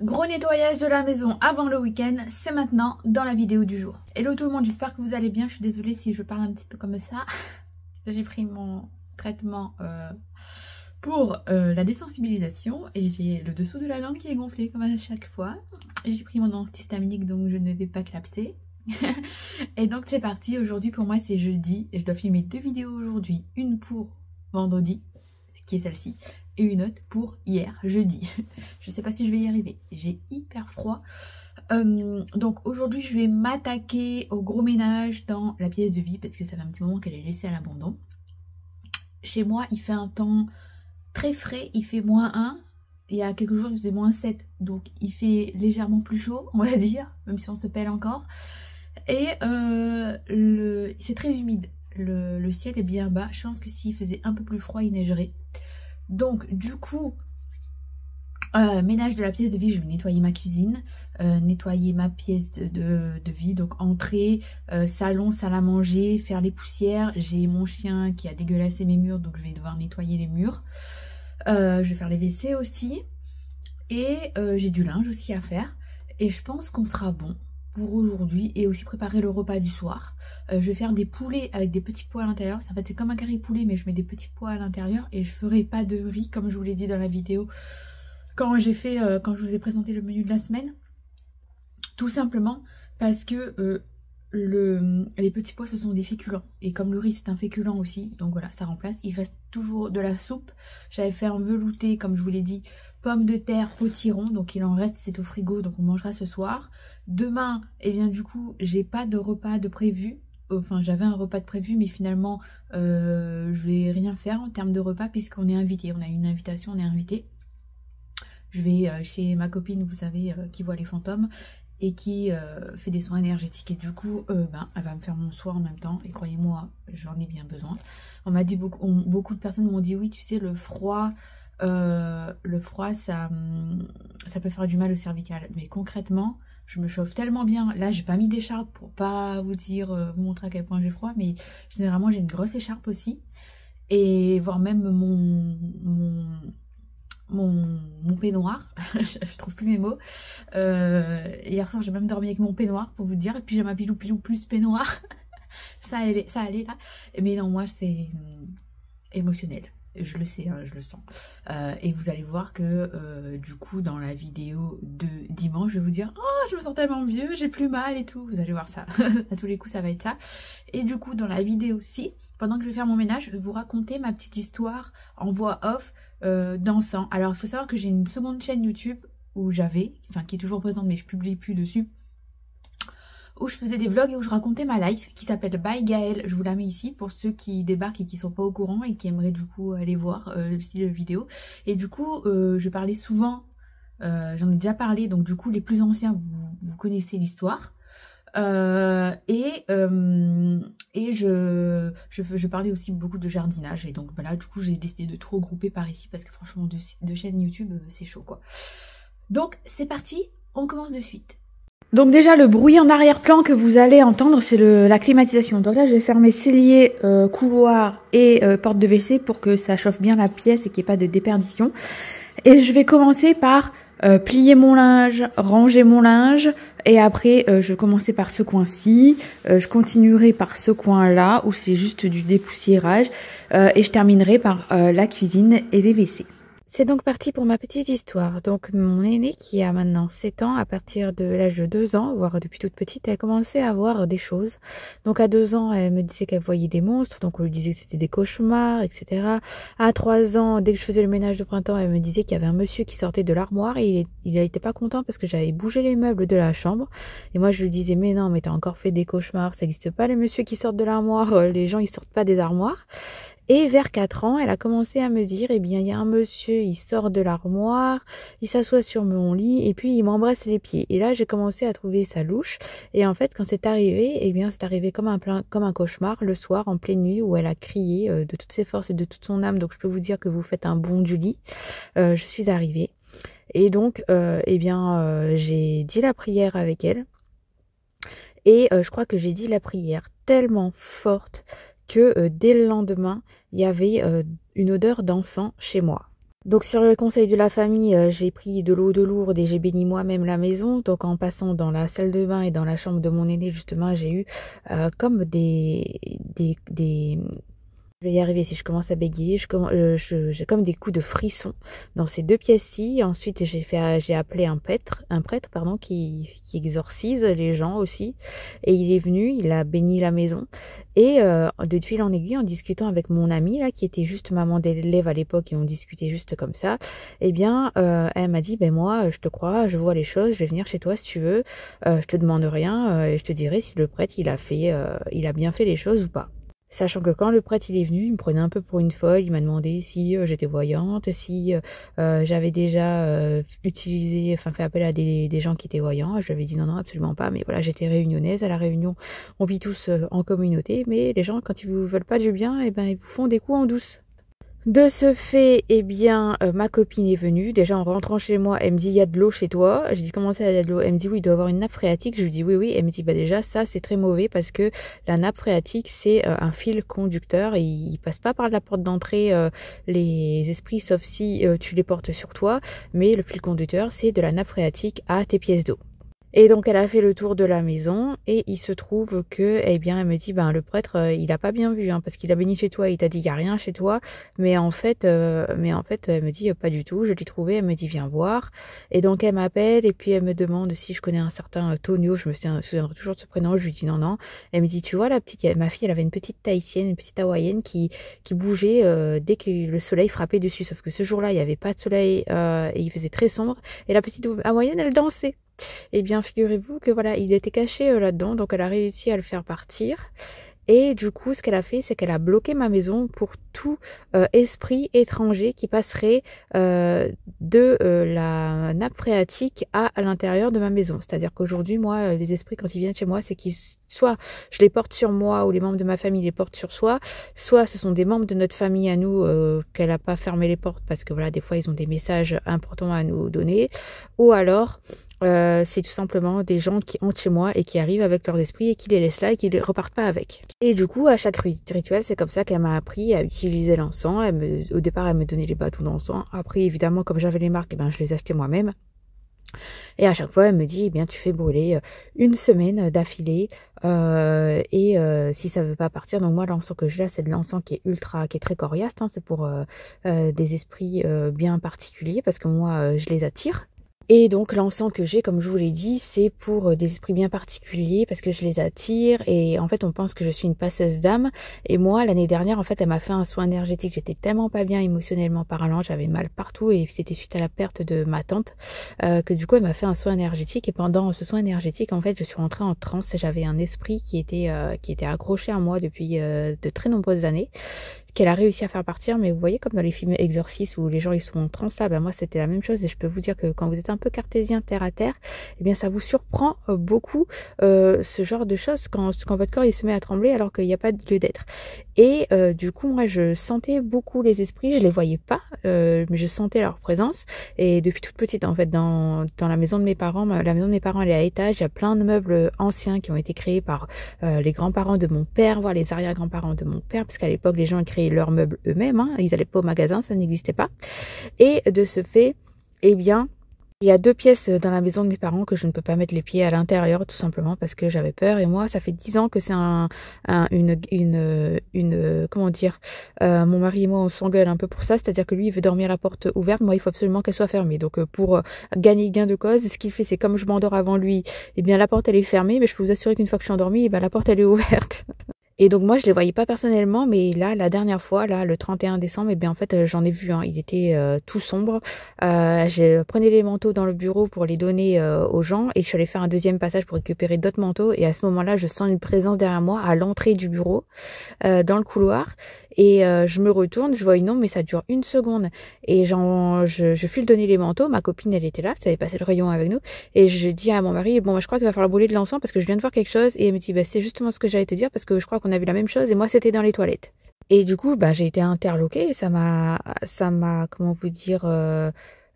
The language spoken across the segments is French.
Gros nettoyage de la maison avant le week-end, c'est maintenant dans la vidéo du jour. Hello tout le monde, j'espère que vous allez bien. Je suis désolée si je parle un petit peu comme ça. J'ai pris mon traitement pour la désensibilisation et j'ai le dessous de la langue qui est gonflé comme à chaque fois. J'ai pris mon antihistaminique donc je ne vais pas clapser. Et donc c'est parti, aujourd'hui pour moi c'est jeudi et je dois filmer deux vidéos aujourd'hui. Une pour vendredi, qui est celle-ci, et une autre pour hier, jeudi. Je sais pas si je vais y arriver, j'ai hyper froid. Donc aujourd'hui je vais m'attaquer au gros ménage dans la pièce de vie parce que ça fait un petit moment qu'elle est laissée à l'abandon. Chez moi il fait un temps très frais, il fait -1. Il y a quelques jours il faisait -7, donc il fait légèrement plus chaud on va dire, même si on se pèle encore. Et c'est très humide, le ciel est bien bas, je pense que s'il faisait un peu plus froid il neigerait. Donc du coup, ménage de la pièce de vie, je vais nettoyer ma cuisine, nettoyer ma pièce de vie, donc entrée, salon, salle à manger, faire les poussières. J'ai mon chien qui a dégueulassé mes murs, donc je vais devoir nettoyer les murs. Je vais faire les WC aussi, et j'ai du linge aussi à faire. Et je pense qu'on sera bon pour aujourd'hui, et aussi préparer le repas du soir. Je vais faire des poulets avec des petits pois à l'intérieur. En fait c'est comme un carré poulet mais je mets des petits pois à l'intérieur, et je ferai pas de riz comme je vous l'ai dit dans la vidéo quand j'ai fait quand je vous ai présenté le menu de la semaine. Tout simplement parce que les petits pois ce sont des féculents, et comme le riz c'est un féculent aussi, donc voilà, ça remplace. Il reste toujours de la soupe. J'avais fait un velouté comme je vous l'ai dit, pommes de terre, potiron, donc il en reste, c'est au frigo, donc on mangera ce soir. Demain, et bien du coup j'ai pas de repas de prévu. Enfin j'avais un repas de prévu mais finalement je vais rien faire en termes de repas puisqu'on est invité, on a une invitation, on est invité. Je vais chez ma copine, vous savez, qui voit les fantômes et qui fait des soins énergétiques, et du coup elle va me faire mon soin en même temps, et croyez-moi j'en ai bien besoin. On m'a dit, beaucoup de personnes m'ont dit oui tu sais le froid ça peut faire du mal au cervical, mais concrètement je me chauffe tellement bien. Là j'ai pas mis d'écharpe pour pas vous dire, vous montrer à quel point j'ai froid, mais généralement j'ai une grosse écharpe aussi, et voire même mon peignoir. Je trouve plus mes mots. Hier soir j'ai même dormi avec mon peignoir pour vous dire, et puis j'ai ma pilou plus peignoir. ça allait là, mais non, moi c'est émotionnel, je le sais, hein, je le sens. Et vous allez voir que du coup dans la vidéo de dimanche je vais vous dire oh je me sens tellement mieux, j'ai plus mal et tout, vous allez voir ça. À tous les coups ça va être ça. Et du coup dans la vidéo aussi, pendant que je vais faire mon ménage, je vais vous raconter ma petite histoire en voix off dansant. Alors il faut savoir que j'ai une seconde chaîne YouTube où qui est toujours présente mais je publie plus dessus, où je faisais des vlogs et où je racontais ma life, qui s'appelle By Gaëlle. Je vous la mets ici pour ceux qui débarquent et qui sont pas au courant et qui aimeraient du coup aller voir le style de vidéo. Et du coup je parlais souvent, j'en ai déjà parlé, donc du coup les plus anciens vous connaissez l'histoire. Et je parlais aussi beaucoup de jardinage, et donc voilà, du coup j'ai décidé de tout regrouper par ici parce que franchement deux chaînes YouTube c'est chaud quoi. Donc c'est parti, on commence de suite. Donc déjà le bruit en arrière-plan que vous allez entendre c'est la climatisation. Donc là je vais fermer cellier, couloir et porte de WC pour que ça chauffe bien la pièce et qu'il n'y ait pas de déperdition. Et je vais commencer par plier mon linge, ranger mon linge, et après je vais commencer par ce coin-ci, je continuerai par ce coin-là où c'est juste du dépoussiérage, et je terminerai par la cuisine et les WC. C'est donc parti pour ma petite histoire. Donc mon aînée qui a maintenant 7 ans, à partir de l'âge de 2 ans, voire depuis toute petite, elle a commencé à voir des choses. Donc à 2 ans, elle me disait qu'elle voyait des monstres, donc on lui disait que c'était des cauchemars, etc. À 3 ans, dès que je faisais le ménage de printemps, elle me disait qu'il y avait un monsieur qui sortait de l'armoire, et il n'était pas content parce que j'avais bougé les meubles de la chambre. Et moi je lui disais mais non, mais t'as encore fait des cauchemars, ça n'existe pas les messieurs qui sortent de l'armoire, les gens ils sortent pas des armoires. Et vers 4 ans, elle a commencé à me dire, eh bien, il y a un monsieur, il sort de l'armoire, il s'assoit sur mon lit, et puis il m'embrasse les pieds. Et là, j'ai commencé à trouver ça louche. Et en fait, quand c'est arrivé, eh bien, c'est arrivé comme un cauchemar, le soir, en pleine nuit, où elle a crié de toutes ses forces et de toute son âme. Donc, je peux vous dire que vous faites un bond du lit. Je suis arrivée. Et donc, j'ai dit la prière avec elle. Et je crois que j'ai dit la prière tellement forte que dès le lendemain, il y avait une odeur d'encens chez moi. Donc sur le conseil de la famille, j'ai pris de l'eau de Lourdes et j'ai béni moi-même la maison. Donc en passant dans la salle de bain et dans la chambre de mon aîné, justement, j'ai eu comme des je vais y arriver si je commence à bégayer. J'ai comme des coups de frisson dans ces deux pièces-ci. Ensuite, j'ai appelé un prêtre pardon, qui exorcise les gens aussi. Et il est venu, il a béni la maison. Et de fil en aiguille, en discutant avec mon amie, là, qui était juste maman d'élève à l'époque, et on discutait juste comme ça, eh bien, elle m'a dit, ben moi, je te crois, je vois les choses, je vais venir chez toi si tu veux. Je te demande rien et je te dirai si le prêtre, il a bien fait les choses ou pas. Sachant que quand le prêtre il est venu, il me prenait un peu pour une folle, il m'a demandé si j'étais voyante, si j'avais déjà fait appel à des gens qui étaient voyants. Je lui avais dit non, absolument pas, mais voilà, j'étais réunionnaise. À la Réunion, on vit tous en communauté, mais les gens, quand ils vous veulent pas du bien, eh ben, ils vous font des coups en douce. De ce fait, eh bien, ma copine est venue. Déjà, en rentrant chez moi, elle me dit, il y a de l'eau chez toi. Je dis, comment ça, il y a de l'eau? Elle me dit, oui, il doit y avoir une nappe phréatique. Je lui dis, oui, oui. Elle me dit, bah déjà, ça, c'est très mauvais parce que la nappe phréatique, c'est un fil conducteur et il passe pas par la porte d'entrée les esprits, sauf si tu les portes sur toi. Mais le fil conducteur, c'est de la nappe phréatique à tes pièces d'eau. Et donc elle a fait le tour de la maison et il se trouve que, eh bien, elle me dit, ben le prêtre, il a pas bien vu, hein, parce qu'il a béni chez toi, il t'a dit, il y a rien chez toi, mais en fait, elle me dit, pas du tout, je l'ai trouvé, elle me dit, viens voir. Et donc elle m'appelle et puis elle me demande si je connais un certain Tonio, je me souviendrai toujours de ce prénom, je lui dis non. Elle me dit, tu vois, ma fille, elle avait une petite tahitienne, une petite hawaïenne qui bougeait dès que le soleil frappait dessus, sauf que ce jour-là, il n'y avait pas de soleil et il faisait très sombre, et la petite hawaïenne, elle dansait. Eh bien, figurez-vous que voilà, il était caché là-dedans, donc elle a réussi à le faire partir. Et du coup, ce qu'elle a fait, c'est qu'elle a bloqué ma maison pour tout esprit étranger qui passerait de la nappe phréatique à l'intérieur de ma maison. C'est-à-dire qu'aujourd'hui, moi, les esprits, quand ils viennent chez moi, c'est qu'ils soit je les porte sur moi ou les membres de ma famille les portent sur soi, soit ce sont des membres de notre famille à nous qu'elle n'a pas fermé les portes parce que voilà, des fois, ils ont des messages importants à nous donner. Ou alors, c'est tout simplement des gens qui entrent chez moi et qui arrivent avec leurs esprits et qui les laissent là et qui ne repartent pas avec. Et du coup, à chaque rituel, c'est comme ça qu'elle m'a appris à utiliser l'encens. Au départ, elle me donnait les bâtons d'encens. Après, évidemment, comme j'avais les marques, eh ben, je les achetais moi-même. Et à chaque fois, elle me dit, eh bien, tu fais brûler une semaine d'affilée. Si ça ne veut pas partir, donc moi, l'encens que j'ai là, c'est de l'encens qui est très coriace. Hein, c'est pour des esprits bien particuliers parce que moi, je les attire. Et donc l'encens que j'ai, comme je vous l'ai dit, c'est pour des esprits bien particuliers parce que je les attire et en fait on pense que je suis une passeuse d'âme. Et moi l'année dernière en fait elle m'a fait un soin énergétique, j'étais tellement pas bien émotionnellement parlant, j'avais mal partout et c'était suite à la perte de ma tante que du coup elle m'a fait un soin énergétique. Et pendant ce soin énergétique en fait je suis rentrée en transe et j'avais un esprit qui était accroché à moi depuis de très nombreuses années, qu'elle a réussi à faire partir. Mais vous voyez comme dans les films Exorcist où les gens ils sont en transe là, ben moi c'était la même chose. Et je peux vous dire que quand vous êtes un peu cartésien terre à terre, eh bien ça vous surprend beaucoup ce genre de choses quand votre corps il se met à trembler alors qu'il n'y a pas de lieu d'être. Et du coup moi je sentais beaucoup les esprits, je les voyais pas mais je sentais leur présence. Et depuis toute petite en fait dans la maison de mes parents, la maison de mes parents elle est à étage, il y a plein de meubles anciens qui ont été créés par les grands-parents de mon père, voire les arrière-grands-parents de mon père, parce qu'à l'époque les gens créaient leurs meubles eux-mêmes, hein. Ils n'allaient pas au magasin, ça n'existait pas. Et de ce fait, eh bien, il y a 2 pièces dans la maison de mes parents que je ne peux pas mettre les pieds à l'intérieur, tout simplement parce que j'avais peur. Et moi, ça fait 10 ans que c'est comment dire, mon mari et moi, on s'engueule un peu pour ça. C'est-à-dire que lui, il veut dormir la porte ouverte. Moi, il faut absolument qu'elle soit fermée. Donc, pour gagner gain de cause, ce qu'il fait, c'est comme je m'endors avant lui, eh bien, la porte, elle est fermée. Mais je peux vous assurer qu'une fois que je suis endormie, eh bien, la porte, elle est ouverte. Et donc moi je les voyais pas personnellement, mais là la dernière fois, là le 31 décembre, et bien en fait j'en ai vu, hein, il était tout sombre. Je prenais les manteaux dans le bureau pour les donner aux gens et je suis allée faire un deuxième passage pour récupérer d'autres manteaux. Et à ce moment-là, je sens une présence derrière moi à l'entrée du bureau, dans le couloir. Et je me retourne, je vois une ombre, mais ça dure 1 seconde. Et je file donner les manteaux. Ma copine, elle était là, ça avait passé le rayon avec nous. Et je dis à mon mari, bon, je crois qu'il va falloir brûler de l'encens parce que je viens de voir quelque chose. Et elle me dit, bah, c'est justement ce que j'allais te dire parce que je crois qu'on a vu la même chose. Et moi, c'était dans les toilettes. Et du coup, bah, j'ai été interloquée. Ça m'a, comment vous dire,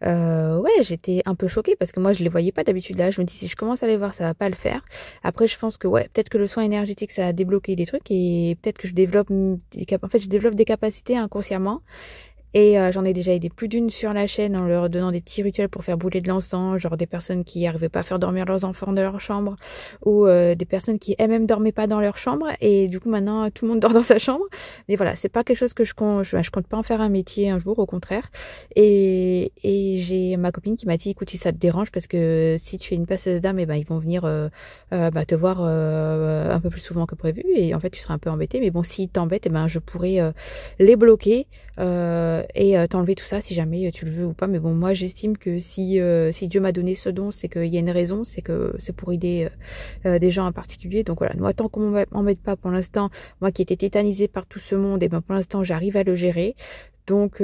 ouais, j'étais un peu choquée parce que moi je les voyais pas d'habitude. Là je me dis si je commence à les voir ça va pas le faire. Après je pense que ouais, peut-être que le soin énergétique ça a débloqué des trucs et peut-être que je développe des capacités inconsciemment. Et j'en ai déjà aidé plus d'une sur la chaîne en leur donnant des petits rituels pour faire brûler de l'encens, genre des personnes qui n'arrivaient pas à faire dormir leurs enfants dans leur chambre, ou des personnes qui elles-mêmes dormaient pas dans leur chambre, et du coup maintenant tout le monde dort dans sa chambre. Mais voilà, c'est pas quelque chose que je compte pas en faire un métier un jour, au contraire. Et j'ai ma copine qui m'a dit, écoute, si ça te dérange, parce que si tu es une passeuse d'âme, et ben ils vont venir te voir un peu plus souvent que prévu, et en fait tu seras un peu embêtée, mais bon, s'ils t'embêtent, et ben je pourrais les bloquer et t'enlever tout ça si jamais tu le veux ou pas. Mais bon, moi j'estime que si Dieu m'a donné ce don, c'est qu'il y a une raison, c'est que c'est pour aider des gens en particulier. Donc voilà, moi tant qu'on m'embête pas pour l'instant, moi qui étais tétanisée par tout ce monde, et ben pour l'instant j'arrive à le gérer. Donc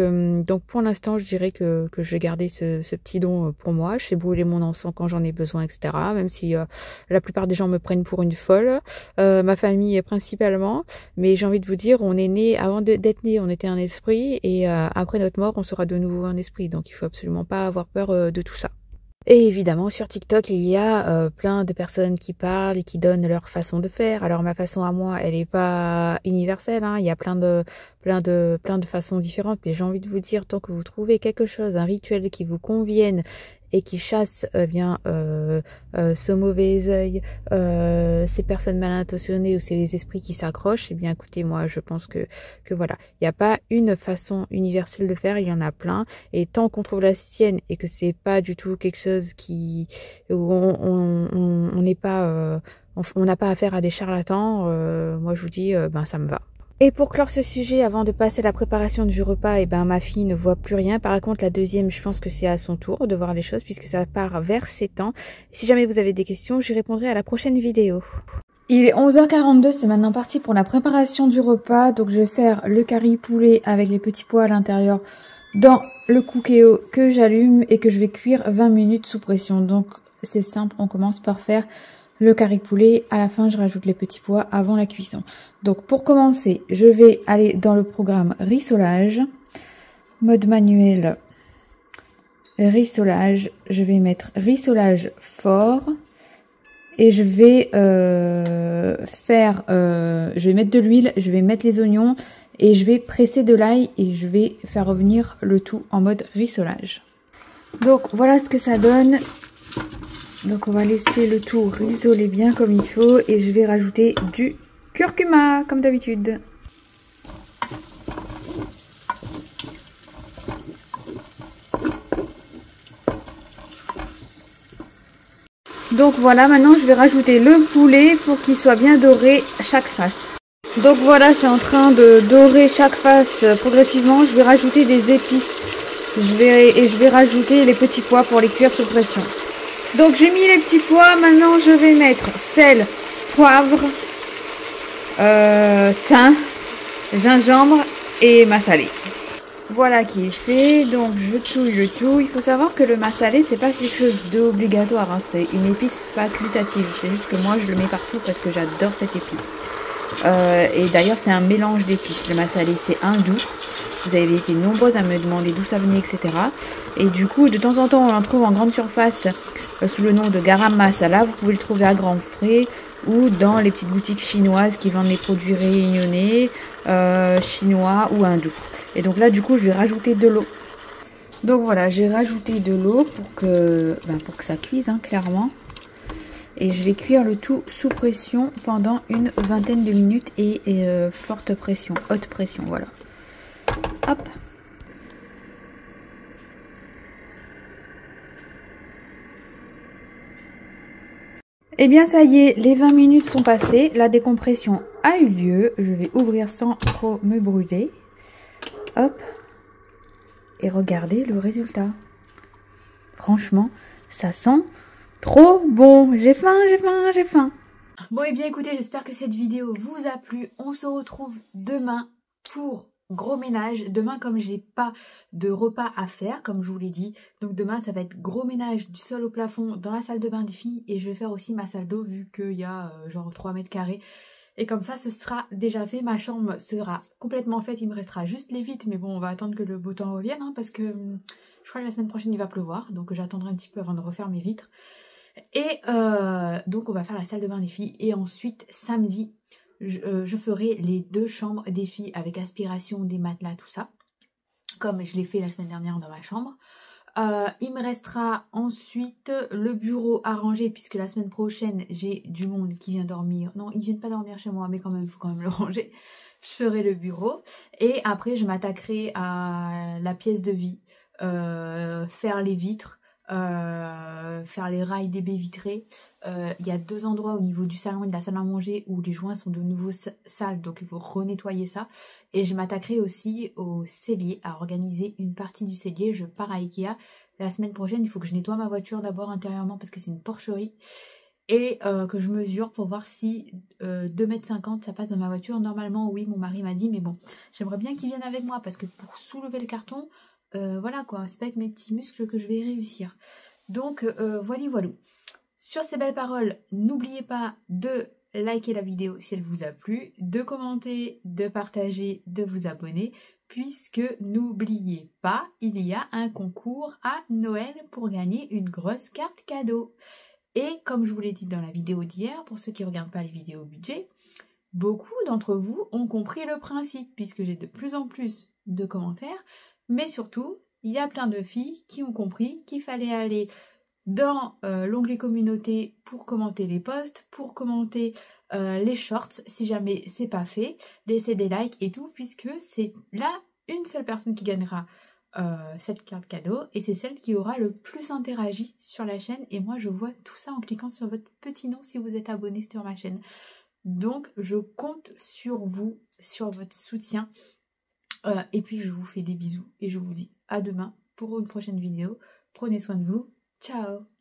pour l'instant, je dirais que je vais garder ce petit don pour moi. Je fais brûler mon encens quand j'en ai besoin, etc. Même si la plupart des gens me prennent pour une folle, ma famille principalement. Mais j'ai envie de vous dire, on est né, avant d'être né, on était un esprit, et après notre mort, on sera de nouveau un esprit. Donc il faut absolument pas avoir peur de tout ça. Et évidemment, sur TikTok, il y a plein de personnes qui parlent et qui donnent leur façon de faire. Alors ma façon à moi, elle n'est pas universelle, hein. Il y a plein de façons différentes. Mais j'ai envie de vous dire, tant que vous trouvez quelque chose, un rituel qui vous convienne et qui chasse ce mauvais œil, ces personnes mal intentionnées ou ces esprits qui s'accrochent, eh bien écoutez, moi je pense que voilà, il n'y a pas une façon universelle de faire, il y en a plein, et tant qu'on trouve la sienne et que c'est pas du tout quelque chose où on n'est pas on n'a pas affaire à des charlatans, moi je vous dis ben ça me va. Et pour clore ce sujet, avant de passer à la préparation du repas, et ben ma fille ne voit plus rien. Par contre, la deuxième, je pense que c'est à son tour de voir les choses, puisque ça part vers 7 ans. Si jamais vous avez des questions, j'y répondrai à la prochaine vidéo. Il est 11h42, c'est maintenant parti pour la préparation du repas. Donc je vais faire le curry poulet avec les petits pois à l'intérieur dans le cookéo que j'allume et que je vais cuire 20 minutes sous pression. Donc c'est simple, on commence par faire le curry poulet. À la fin, je rajoute les petits pois avant la cuisson. Donc pour commencer, je vais aller dans le programme rissolage, mode manuel, rissolage. Je vais mettre rissolage fort. Et je vais je vais mettre de l'huile, je vais mettre les oignons et je vais presser de l'ail et je vais faire revenir le tout en mode rissolage. Donc voilà ce que ça donne. Donc on va laisser le tout rissoler bien comme il faut et je vais rajouter du curcuma comme d'habitude. Donc voilà, maintenant je vais rajouter le poulet pour qu'il soit bien doré chaque face. Donc voilà, c'est en train de dorer chaque face progressivement. Je vais rajouter des épices. Je vais rajouter les petits pois pour les cuire sous pression. Donc j'ai mis les petits pois, maintenant je vais mettre sel, poivre, thym, gingembre et massalé. Voilà qui est fait, donc je touille le tout. Il faut savoir que le massalé, c'est pas quelque chose d'obligatoire, hein. C'est une épice facultative. C'est juste que moi je le mets partout parce que j'adore cette épice. Et d'ailleurs c'est un mélange d'épices. Le massalé c'est hindou. Vous avez été nombreuses à me demander d'où ça venait, etc. Et du coup de temps en temps on en trouve en grande surface sous le nom de garam masala. Vous pouvez le trouver à grands frais ou dans les petites boutiques chinoises qui vendent les produits réunionnais, chinois ou hindous. Et donc là, du coup, je vais rajouter de l'eau. Donc voilà, j'ai rajouté de l'eau pour que ça cuise, hein, clairement. Et je vais cuire le tout sous pression pendant une vingtaine de minutes et forte pression, haute pression, voilà. Hop. Et bien ça y est, les 20 minutes sont passées, la décompression a eu lieu. Je vais ouvrir sans trop me brûler. Hop, et regardez le résultat. Franchement, ça sent trop bon. J'ai faim, j'ai faim, j'ai faim. Bon et bien écoutez, j'espère que cette vidéo vous a plu. On se retrouve demain pour gros ménage. Demain, comme j'ai pas de repas à faire, comme je vous l'ai dit. Donc demain, ça va être gros ménage du sol au plafond dans la salle de bain des filles. Et je vais faire aussi ma salle d'eau vu qu'il y a genre 3 mètres carrés. Et comme ça, ce sera déjà fait. Ma chambre sera complètement faite. Il me restera juste les vitres. Mais bon, on va attendre que le beau temps revienne. Hein, parce que je crois que la semaine prochaine, il va pleuvoir. Donc j'attendrai un petit peu avant de refaire mes vitres. Et donc on va faire la salle de bain des filles. Et ensuite, samedi, je ferai les 2 chambres des filles avec aspiration, des matelas, tout ça. comme je l'ai fait la semaine dernière dans ma chambre. Il me restera ensuite le bureau à ranger puisque la semaine prochaine j'ai du monde qui vient dormir. Non, ils viennent pas dormir chez moi mais quand même, il faut quand même le ranger. Je ferai le bureau et après je m'attaquerai à la pièce de vie, faire les vitres, faire les rails des baies vitrées. Il y a 2 endroits au niveau du salon et de la salle à manger où les joints sont de nouveau sales, donc il faut renettoyer ça. Et je m'attaquerai aussi au cellier, à organiser une partie du cellier. Je pars à Ikea la semaine prochaine. Il faut que je nettoie ma voiture d'abord intérieurement parce que c'est une porcherie. Et que je mesure pour voir si 2,50 m ça passe dans ma voiture. Normalement oui, mon mari m'a dit, mais bon, j'aimerais bien qu'il vienne avec moi parce que pour soulever le carton, voilà quoi, c'est pas avec mes petits muscles que je vais réussir. Donc voilà. Sur ces belles paroles, n'oubliez pas de liker la vidéo si elle vous a plu, de commenter, de partager, de vous abonner, puisque n'oubliez pas, il y a un concours à Noël pour gagner une grosse carte cadeau. Et comme je vous l'ai dit dans la vidéo d'hier, pour ceux qui ne regardent pas les vidéos budget, beaucoup d'entre vous ont compris le principe, puisque j'ai de plus en plus de commentaires, mais surtout, il y a plein de filles qui ont compris qu'il fallait aller dans l'onglet communauté pour commenter les posts, pour commenter les shorts, si jamais c'est pas fait, laisser des likes et tout, puisque c'est là une seule personne qui gagnera cette carte cadeau et c'est celle qui aura le plus interagi sur la chaîne et moi je vois tout ça en cliquant sur votre petit nom si vous êtes abonné sur ma chaîne. Donc je compte sur vous, sur votre soutien et puis je vous fais des bisous et je vous dis à demain pour une prochaine vidéo. Prenez soin de vous, ciao.